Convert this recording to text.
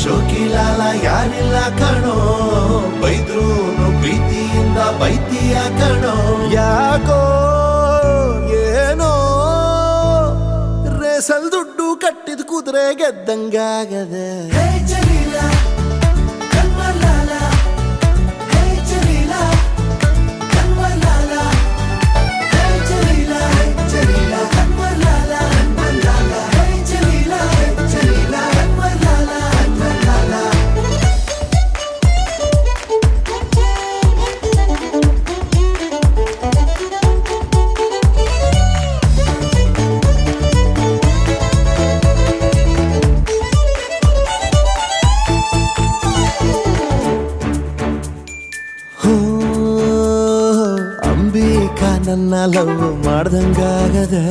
ಶೋಕಿಲಾಲ ಯಾರಿಲ್ಲ ಕಣೋ, ಬೈದ್ರೂನು ಪ್ರೀತಿಯಿಂದ ಬೈತಿಯ ಕಣೋ. ಯಾಕೋ ಏನೋ ರೇಸಲ್ ದುಡ್ಡು ಕಟ್ಟಿದ ಕುದುರೆ ಗೆದ್ದಂಗಾಗದೆ. ಅಂಬಿಕಾ ನನ್ನ ಲವ್ ಮಾಡ್ದಂಗಾಗದೆ.